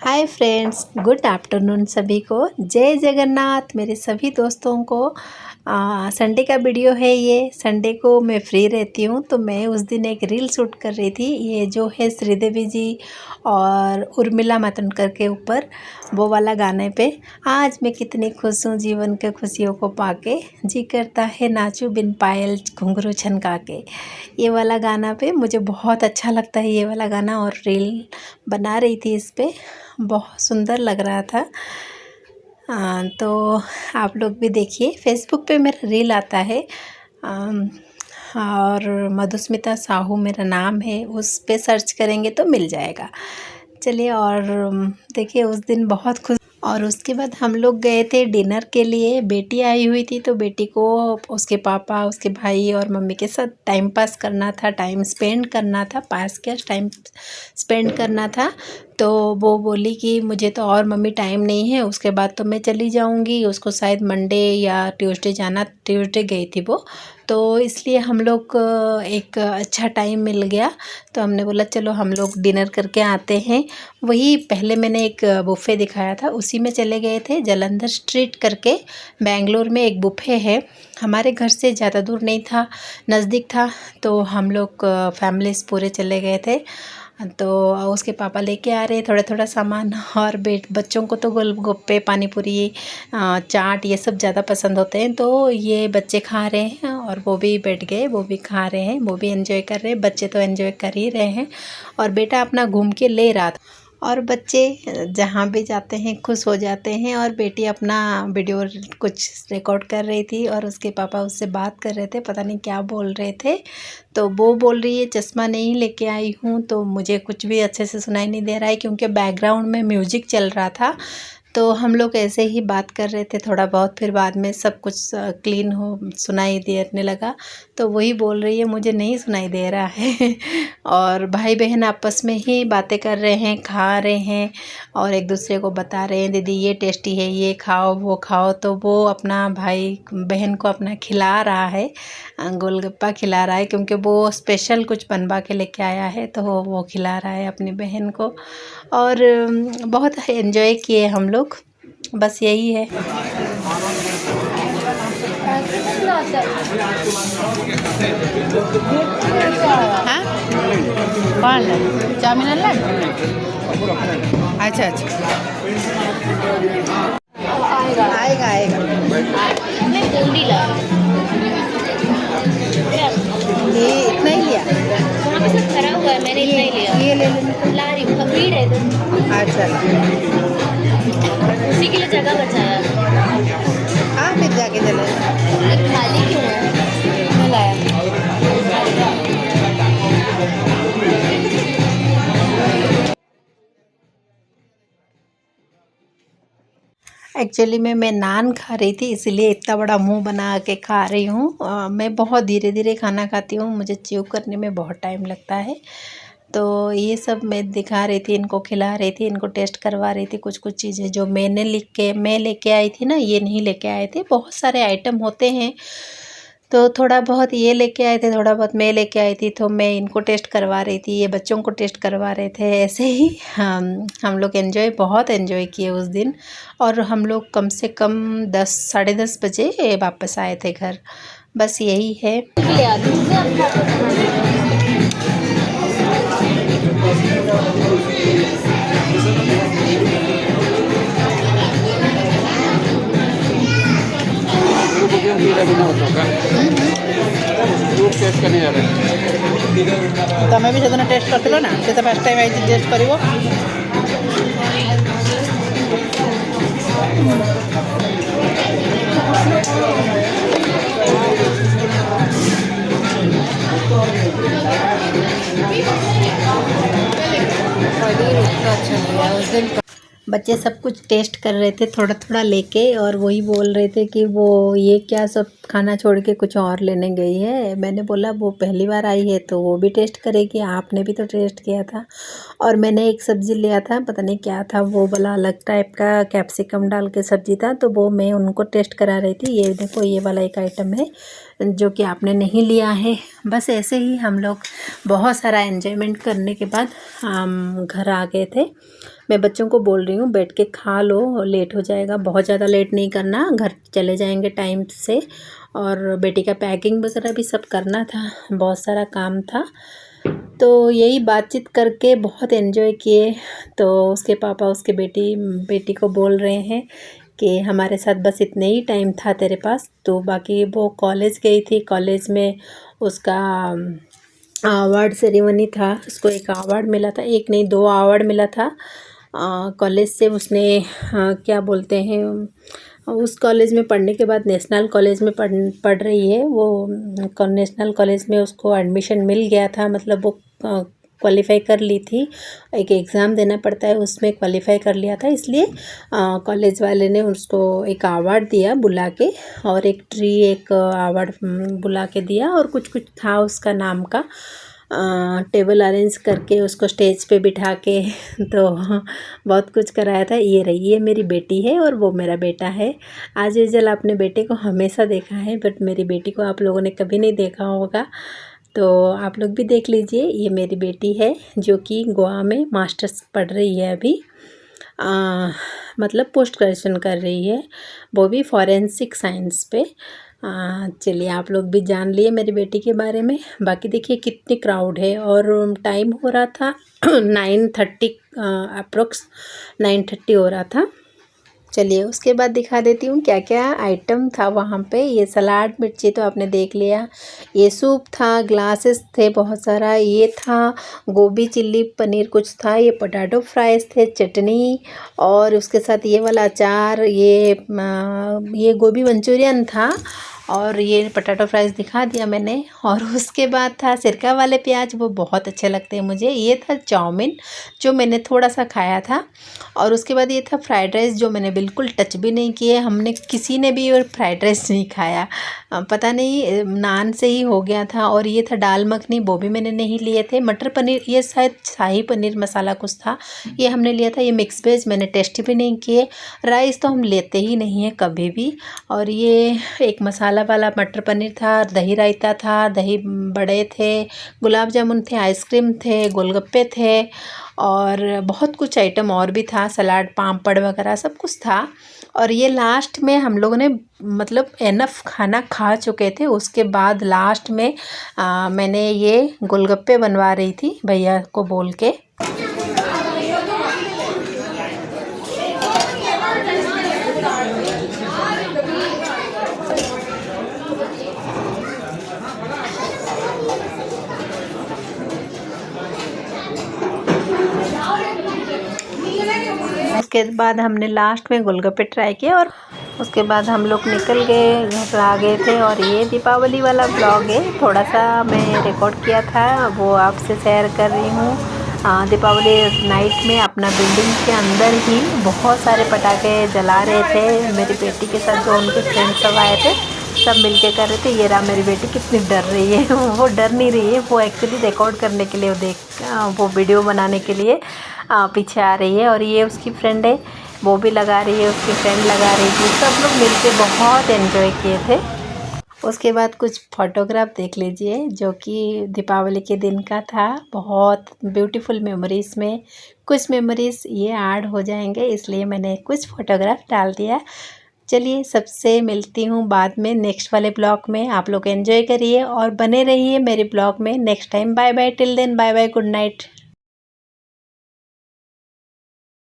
Hi friends, good afternoon सभी को। जय जगन्नाथ मेरे सभी दोस्तों को। संडे का वीडियो है ये। संडे को मैं फ्री रहती हूँ तो मैं उस दिन एक रील शूट कर रही थी। ये जो है श्रीदेवी जी और उर्मिला मातोंडकर के ऊपर वो वाला गाने पे। आज मैं कितनी खुश हूँ जीवन के खुशियों को पाके, जी करता है नाचूं बिन पायल घुंघरू छनका के। ये वाला गाना पे मुझे बहुत अच्छा लगता है ये वाला गाना, और रील बना रही थी इस पे। बहुत सुंदर लग रहा था। तो आप लोग भी देखिए, फेसबुक पे मेरा रील आता है और मधुस्मिता साहू मेरा नाम है, उस पे सर्च करेंगे तो मिल जाएगा। चलिए, और देखिए उस दिन बहुत खुश। और उसके बाद हम लोग गए थे डिनर के लिए। बेटी आई हुई थी तो बेटी को उसके पापा, उसके भाई और मम्मी के साथ टाइम पास करना था, टाइम स्पेंड करना था, पास क्या टाइम स्पेंड करना था। तो वो बोली कि मुझे तो और मम्मी टाइम नहीं है, उसके बाद तो मैं चली जाऊंगी। उसको शायद मंडे या ट्यूसडे जाना, ट्यूसडे गई थी वो। तो इसलिए हम लोग एक अच्छा टाइम मिल गया तो हमने बोला चलो हम लोग डिनर करके आते हैं। वही पहले मैंने एक बुफ़े दिखाया था, उसी में चले गए थे। जालंधर स्ट्रीट करके बेंगलोर में एक बुफ़े है। हमारे घर से ज़्यादा दूर नहीं था, नज़दीक था। तो हम लोग फैमिलीज़ पूरे चले गए थे। तो उसके पापा लेके आ रहे थोड़ा थोड़ा सामान। और बच्चों को तो गोलगप्पे, पानी पूरी, चाट ये सब ज़्यादा पसंद होते हैं। तो ये बच्चे खा रहे हैं और वो भी बैठ गए, वो भी खा रहे हैं, वो भी एंजॉय कर रहे हैं। बच्चे तो एंजॉय कर ही रहे हैं और बेटा अपना घूम के ले रहा था। और बच्चे जहाँ भी जाते हैं खुश हो जाते हैं। और बेटी अपना वीडियो कुछ रिकॉर्ड कर रही थी और उसके पापा उससे बात कर रहे थे, पता नहीं क्या बोल रहे थे। तो वो बोल रही है चश्मा नहीं लेके आई हूँ, तो मुझे कुछ भी अच्छे से सुनाई नहीं दे रहा है क्योंकि बैकग्राउंड में म्यूजिक चल रहा था। तो हम लोग ऐसे ही बात कर रहे थे थोड़ा बहुत, फिर बाद में सब कुछ क्लीन हो सुनाई देने लगा। तो वही बोल रही है मुझे नहीं सुनाई दे रहा है। और भाई बहन आपस में ही बातें कर रहे हैं, खा रहे हैं और एक दूसरे को बता रहे हैं दीदी ये टेस्टी है, ये खाओ वो खाओ। तो वो अपना भाई बहन को अपना खिला रहा है, गोलगप्पा खिला रहा है क्योंकि वो स्पेशल कुछ बनवा के लेके आया है। तो वो खिला रहा है अपनी बहन को। और बहुत एंजॉय किए हम लोग। बस यही है। हाँ, कौन है चाउमीन अल्लाह? अच्छा अच्छा, आएगा आएगा। जल्दी ला। ये इतना ही लिया? वहाँ पे सब खड़ा हुआ है, मैंने इतना ही लिया। ये ले लेना। ला रही हूँ, भीड़ है इधर। अच्छा, उसी के लिए जगह बचाया। हाँ फिर जाके चले। ये खाली क्यों है? मैं लाया। एक्चुअली मैं नान खा रही थी, इसलिए इतना बड़ा मुंह बना के खा रही हूँ। मैं बहुत धीरे धीरे खाना खाती हूँ, मुझे च्यू करने में बहुत टाइम लगता है। तो ये सब मैं दिखा रही थी, इनको खिला रही थी, इनको टेस्ट करवा रही थी। कुछ कुछ चीज़ें जो मैं लेके आई थी ना, ये नहीं लेके आए थे। बहुत सारे आइटम होते हैं तो थोड़ा बहुत ये लेके आए थे, थोड़ा बहुत मैं लेके आई थी। तो मैं इनको टेस्ट करवा रही थी, ये बच्चों को टेस्ट करवा रहे थे। ऐसे ही हम लोग बहुत एंजॉय किए उस दिन। और हम लोग कम से कम 10 साढ़े 10 बजे वापस आए थे घर। बस यही है। तमें भी सेदिन टेस्ट करथिल ना, से तो फर्स्ट टाइम आई टेस्ट करिवो। अच्छा लगा उस दिन। बच्चे सब कुछ टेस्ट कर रहे थे थोड़ा थोड़ा लेके, और वही बोल रहे थे कि वो ये क्या सब खाना छोड़ के कुछ और लेने गई है। मैंने बोला वो पहली बार आई है तो वो भी टेस्ट करेगी, आपने भी तो टेस्ट किया था। और मैंने एक सब्ज़ी लिया था, पता नहीं क्या था, वो वाला अलग टाइप का कैप्सिकम डाल के सब्ज़ी था, तो वो मैं उनको टेस्ट करा रही थी। ये देखो ये वाला एक आइटम है जो कि आपने नहीं लिया है। बस ऐसे ही हम लोग बहुत सारा एंजॉयमेंट करने के बाद हम घर आ गए थे। मैं बच्चों को बोल रही हूँ बैठ के खा लो, लेट हो जाएगा, बहुत ज़्यादा लेट नहीं करना, घर चले जाएंगे टाइम से। और बेटी का पैकिंग वगैरह भी सब करना था, बहुत सारा काम था। तो यही बातचीत करके बहुत एंजॉय किए। तो उसके पापा उसके बेटी को बोल रहे हैं कि हमारे साथ बस इतने ही टाइम था तेरे पास, तो बाकी वो कॉलेज गई थी, कॉलेज में उसका अवार्ड सेरेमनी था, उसको एक अवार्ड मिला था, एक नहीं 2 अवार्ड मिला था कॉलेज से। उसने क्या बोलते हैं, उस कॉलेज में पढ़ने के बाद नेशनल कॉलेज में पढ़ रही है वो। नेशनल कॉलेज में उसको एडमिशन मिल गया था, मतलब वो क्वालिफ़ाई कर ली थी, एक एग्ज़ाम देना पड़ता है, उसमें क्वालिफ़ाई कर लिया था, इसलिए कॉलेज वाले ने उसको एक अवार्ड दिया बुला के, और एक अवार्ड बुला के दिया, और कुछ कुछ था उसका नाम का। टेबल अरेंज करके उसको स्टेज पे बिठा के तो बहुत कुछ कराया था। ये मेरी बेटी है और वो मेरा बेटा है। आज यूजुअल आपने बेटे को हमेशा देखा है, बट मेरी बेटी को आप लोगों ने कभी नहीं देखा होगा, तो आप लोग भी देख लीजिए। ये मेरी बेटी है जो कि गोवा में मास्टर्स पढ़ रही है अभी, मतलब पोस्ट ग्रेजुएशन कर रही है, वो भी फॉरेंसिक साइंस पे। चलिए आप लोग भी जान लिए मेरी बेटी के बारे में। बाकी देखिए कितनी क्राउड है, और टाइम हो रहा था 9:30 अप्रोक्स 9:30 हो रहा था। चलिए उसके बाद दिखा देती हूँ क्या क्या आइटम था वहाँ पे। ये सलाद मिर्ची तो आपने देख लिया, ये सूप था, ग्लासेस थे बहुत सारा, ये था गोभी चिल्ली पनीर कुछ था, ये पोटैटो फ्राइज थे, चटनी, और उसके साथ ये वाला अचार, ये गोभी मंचूरियन था, और ये पोटैटो फ्राइज दिखा दिया मैंने। और उसके बाद था सिरका वाले प्याज, वो बहुत अच्छे लगते हैं मुझे। ये था चाउमीन जो मैंने थोड़ा सा खाया था, और उसके बाद ये था फ्राइड राइस जो मैंने बिल्कुल टच भी नहीं किए, हमने किसी ने भी और फ्राइड राइस नहीं खाया, पता नहीं नान से ही हो गया था। और ये था दाल मखनी, वो भी मैंने नहीं लिए थे। मटर पनीर, ये शायद शाही पनीर मसाला कुछ था, ये हमने लिया था। ये मिक्स वेज मैंने टेस्ट भी नहीं किए। राइस तो हम लेते ही नहीं हैं कभी भी। और ये एक मसाला वाला मटर पनीर था, दही रायता था, दही बड़े थे, गुलाब जामुन थे, आइसक्रीम थे, गोलगप्पे थे, और बहुत कुछ आइटम और भी था, सलाद, पापड़ वगैरह सब कुछ था। और ये लास्ट में हम लोगों ने मतलब एनफ खाना खा चुके थे, उसके बाद लास्ट में मैंने ये गोलगप्पे बनवा रही थी भैया को बोल के। उसके बाद हमने लास्ट में गोलगप्पे ट्राई किए, और उसके बाद हम लोग निकल गए, घर आ गए थे। और ये दीपावली वाला ब्लॉग है, थोड़ा सा मैं रिकॉर्ड किया था, वो आपसे शेयर कर रही हूँ। दीपावली नाइट में अपना बिल्डिंग के अंदर ही बहुत सारे पटाखे जला रहे थे, मेरी बेटी के साथ जो उनके फ्रेंड्स सब आए थे सब मिलके कर रहे थे। ये रहा मेरी बेटी कितनी डर रही है वो डर नहीं रही है, वो एक्चुअली रिकॉर्ड करने के लिए, वो वीडियो बनाने के लिए पीछे आ रही है। और ये उसकी फ्रेंड है, वो भी लगा रही है, उसकी फ्रेंड लगा रही थी, सब लोग मिलके बहुत एंजॉय किए थे। उसके बाद कुछ फोटोग्राफ देख लीजिए जो कि दीपावली के दिन का था, बहुत ब्यूटीफुल मेमोरीज़ में कुछ मेमोरीज़ ये ऐड हो जाएंगे, इसलिए मैंने कुछ फ़ोटोग्राफ डाल दिया। चलिए सबसे मिलती हूँ बाद में नेक्स्ट वाले ब्लॉग में। आप लोग एंजॉय करिए और बने रहिए मेरे ब्लॉग में। Next time bye bye, till then bye bye, good night.